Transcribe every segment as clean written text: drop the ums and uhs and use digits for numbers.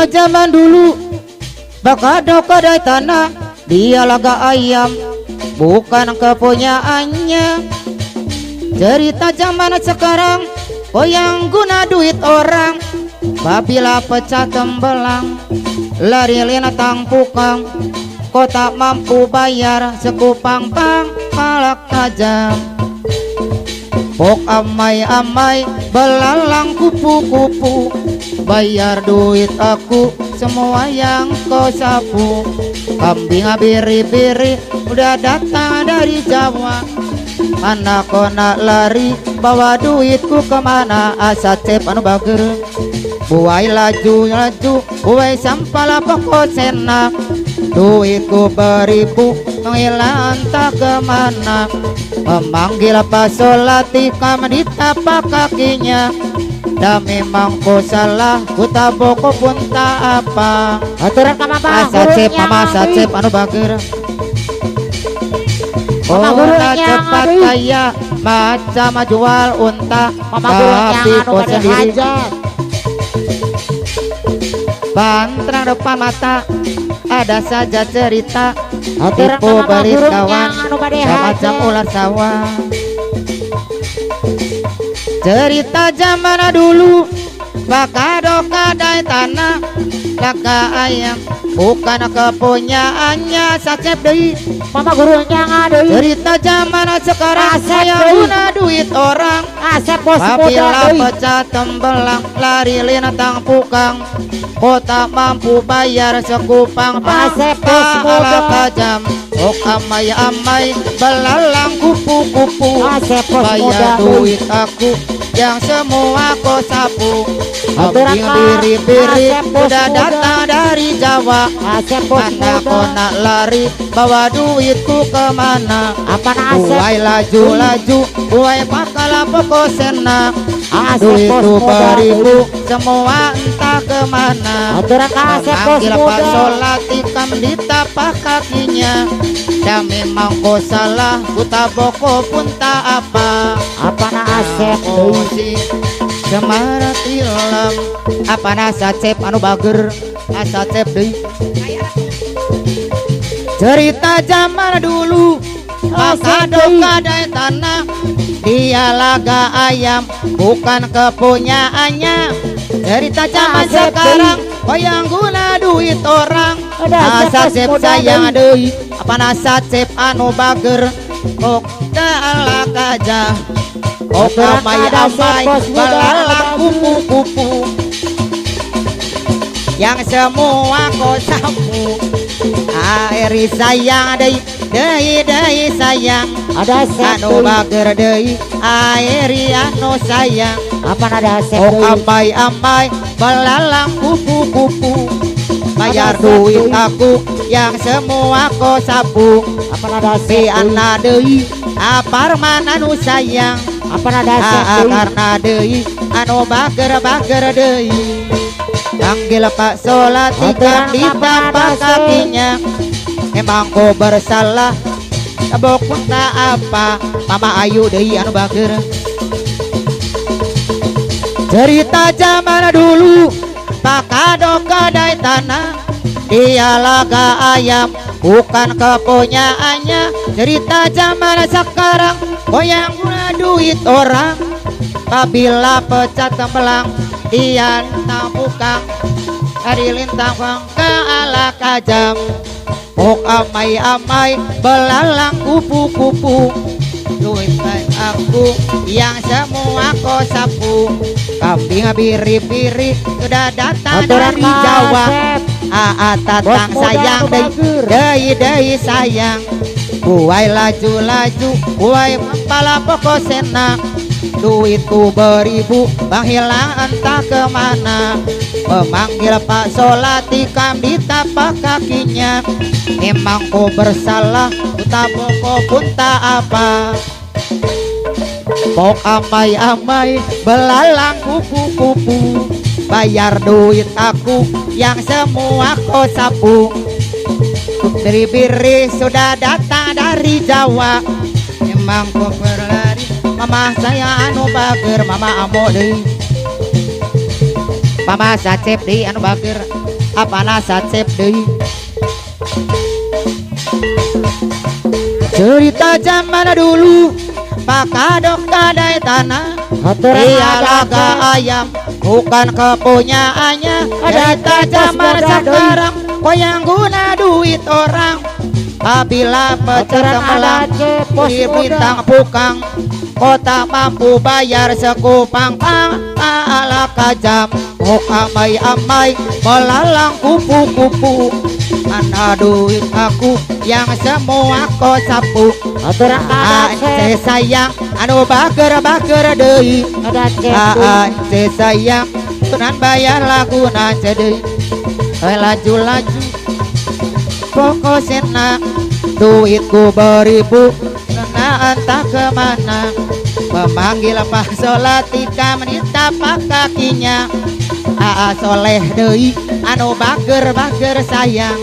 Cerita zaman dulu bakado kadai tanah, dia laga ayam bukan kepunyaannya. Cerita zaman sekarang oh yang guna duit orang, babila pecah tembelang lari lina tangpukang, kau tak mampu bayar sekupang palak tajam. Pok amai-amai belalang kupu-kupu, bayar duit aku semua yang kau sapu. Kambing biri-biri udah datang dari Jawa, mana kau nak lari bawa duitku kemana? Asa cep anu bager buai laju-laju, buai sampah pokok senak. Duitku beribu menghilang entah kemana. Memanggil pasolati kam di tapak kakinya, dah memang ku salah ku taboko pun tak apa. Aturan ka mama Asacep mama asacep anu bager. Kota cepat kaya macam jual unta, tapi ku sendiri bantrang depan mata ada saja cerita. Tipu beli kawan macam ular sawah. Cerita zaman dulu bakado kadai tanah, laga ayam bukan kepunyaannya. Sacep deui mama gurunya ngade. cerita zaman sekarang saya guna duit orang, Asep bos apabila muda pecah tembelang lari lina tangpukang, kau tak mampu bayar sekupang Asep bos muda tajam. Oh amai-amai belalang kupu-kupu, Asep bos bayar muda duit aku yang semua kau sapu. Aturan Kambing ka biri-biri Asep bos udah muda. datang dari Jawa, Asep bos mana kau muda nak lari bawa duitku kemana? apa na Asep Buai laju-laju, buai pakala pokok senak. Asep bos Duitku muda beribu semua entah kemana. aturan ka Asep bos Panggil muda pasolati kam di tapak kakinya, dah memang kau salah ku taboko pun tak apa. apa na Asep Osi Semara tilam apa nasa cep anu bager asa cep deui. Cerita zaman dulu bakado kadai tanah, dia laga ayam bukan kepunyaannya. Cerita zaman sekarang oh yang guna duit orang, asa cep sayang deui apa nasa cep anu bager. Kok tak aja kok amai-amai belalang kupu-kupu, yang semua kau sapu. Airi sayang deui sayang, ada Asep anu bager deui airi anu sayang. apa na ada Asep Oh amai-amai belalang kupu-kupu, bayar duit aku yang semua kau sapu. apa na ada Si Asep ana deui aparman anu sayang, apa na ada Asep karena deui anu bager deui. Panggil Pak Solati kan di tapak kakinya, emang kau bersalah tabok pun tak apa. Mama Ayu deui anu bager. Cerita zaman dulu bakado kadai tanah, dia laga ayam bukan kepunyaannya. Cerita zaman sekarang oh yang guna duit orang, babila pecah tembelang dia tampukang dari lintang ke ala kajam. Oh amai-amai belalang kupu-kupu, duit aku yang semua kau sapu. Kambing biri-biri sudah datang dari Jawa, tatang sayang deui sayang. Buai laju-laju, buai kepala pokok senak. Duitku beribu menghilang entah kemana. Memanggil Pak Solati kam di tapak kakinya, memang ku bersalah ku taboko pun tak apa. Pok amai-amai belalang kupu-kupu, bayar duit aku yang semua kau sapu. Biri-biri sudah datang dari Jawa, memang ku berlari. Mama saya anu bager, mama amo deui, mama sacep deui anu bager. apa nasa cep deui. Cerita zaman dulu pakadok kadai tanah Aturan dia ada laga ayam bukan kepunyaannya. Cerita zaman sekarang kok yang guna duit orang. Apabila pecah Aturan gemelang ada pos di muda. bintang pukang kota mampu bayar sekupang ala kajam. Oh amai-amai melalang kupu-kupu. Mana duit aku yang semua kau sapu. Aturan ada Ance sayang anu bager-bager deui. ada Ance sayang tunan bayar laguna deui. Laju-laju pokoknya duitku beribu karena entah kemana. Memanggil Pak Solatika menitapak kakinya. Soleh deui anu bager-bager sayang.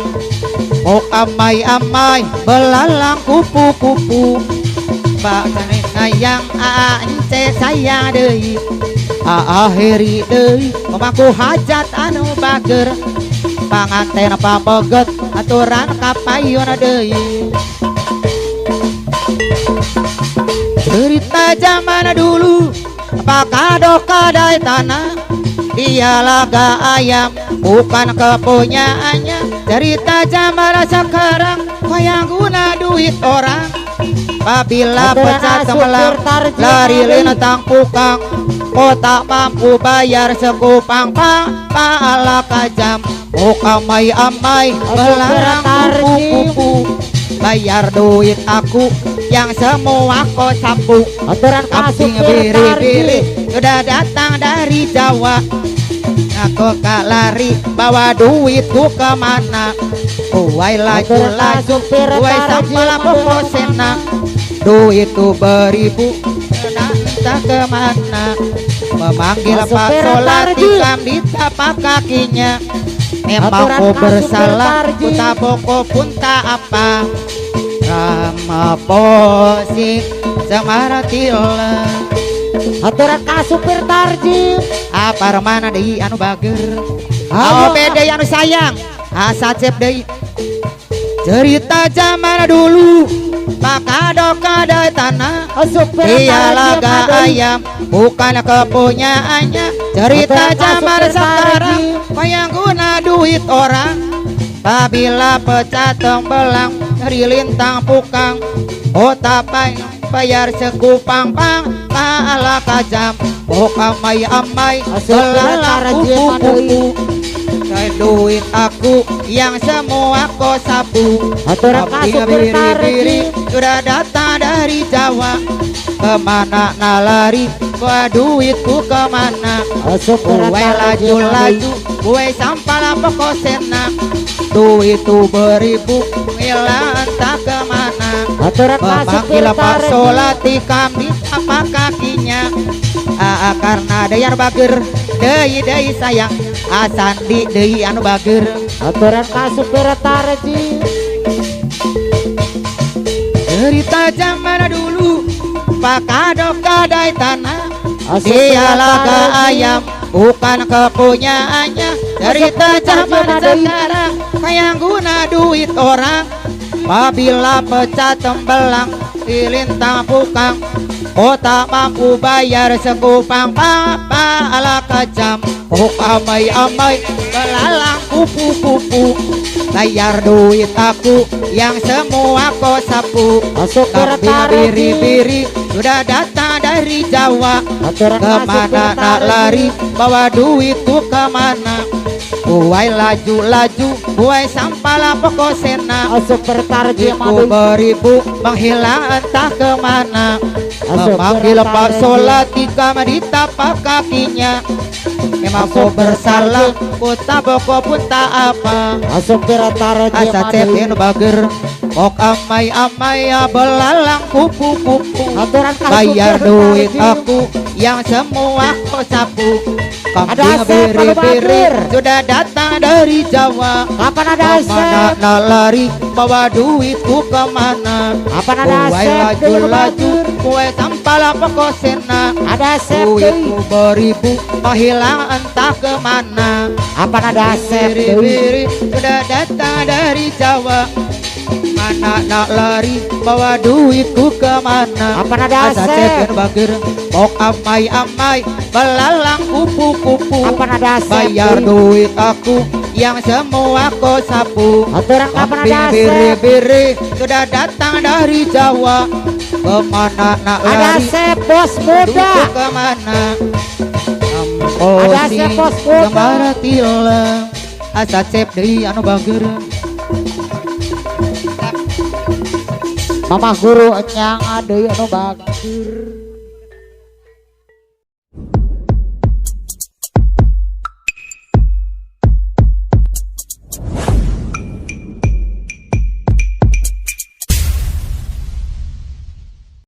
Oh amai-amai belalang kupu-kupu. Mbak sayang ance sayang deui. Akhiri deui pemangku hajat anu bager. Panganten pameget aturan kapayun deui. Cerita zaman dulu pakadok kadai tanah dia laga ayam bukan kepunyaannya. Cerita zaman sekarang kok yang guna duit orang. Apabila pecah semelang lari lintang pukang kota mampu bayar sekupang pala kajam. Oh amai-amai melarang kupu-kupu. Bayar duit aku yang semua kau sapu. Aturan Kambing kasupir biri-biri sudah datang dari Jawa. Aku kak lari bawa duitku kemana. Uai laju-laju uai sampala pokosena. Duitku beribu entah kemana. Memanggil Pak Solatika di tapak kakinya. Memang ku bersalah ku taboko pun tak apa. Rama posik samaratila. Aturan kasupir tarjim Apa remana deui anu bager. Oh beda anu sayang. Sacep deui. Cerita zaman dulu pakadok kadai tanah dia laga ayam bukan kepunyaannya. Cerita zaman sekarang kok yang guna duit orang. Apabila pecah tembelang dari lintang pukang kota bayar sekupang pala kajam. Oh amai-amai belalang kupu-kupu. Duit aku yang semua kau sapu. Aturan kasupir biri-biri sudah datang dari Jawa. Kemana nalari gua duitku kemana. Gue laju-laju gue sampala pokosena. Duitku beribu hilang entah kemana. Aturan kasupir Memanggil Pak Solatika di tapak kakinya. Karena dayar bager deui sayang. Sandi deui anu bager. Aturan kasupir tarjim Cerita zaman dulu pakadok kadai tanah dia laga ayam bukan kepunyaannya. Cerita zaman sekarang kayak guna duit orang. Apabila pecah tembelang di lintang pukang kota mampu bayar sekupang pala kajam. Oh amai-amai belalang kupu-kupu. Bayar duit aku yang semua kau sapu. Kambing biri-biri sudah datang dari Jawa. Kemana nak lari bawa duitku kemana. Uai laju-laju uai sampala pokosena. Super tarjim Ku beribu menghilang entah kemana. Memanggil Pak Solatika di tapak kakinya. Memang kau bersalah ku taboko pun tak apa. Supir tarjim Asa cepin bager kok amai-amai ya belalang kupu-kupu. Bayar duit aku yang semua kau sapu. Kambing biri-biri sudah datang dari Jawa. Kapan ada Kemana nak lari bawa duitku kemana. Kapan ada Kue laju-laju kue tanpa kepala pokosena. Ada sep Duitku beribu menghilang entah kemana. apa ada sep Biri-biri sudah datang dari Jawa. Mana nak lari bawa duitku kemana. apa ada Asa sep cepen bagir mok amai-amai belalang kupu-kupu. apa ada sep Bayar duit aku yang semua kau sapu. aturan apa ada Kambing sep biri-biri sudah datang dari Jawa. Kemana nak ada lari sep bos duitku muda kemana. Ada sep bos muda. Kemana tilang asa cep deui anu bagir. mama guru nyang ada anu bagus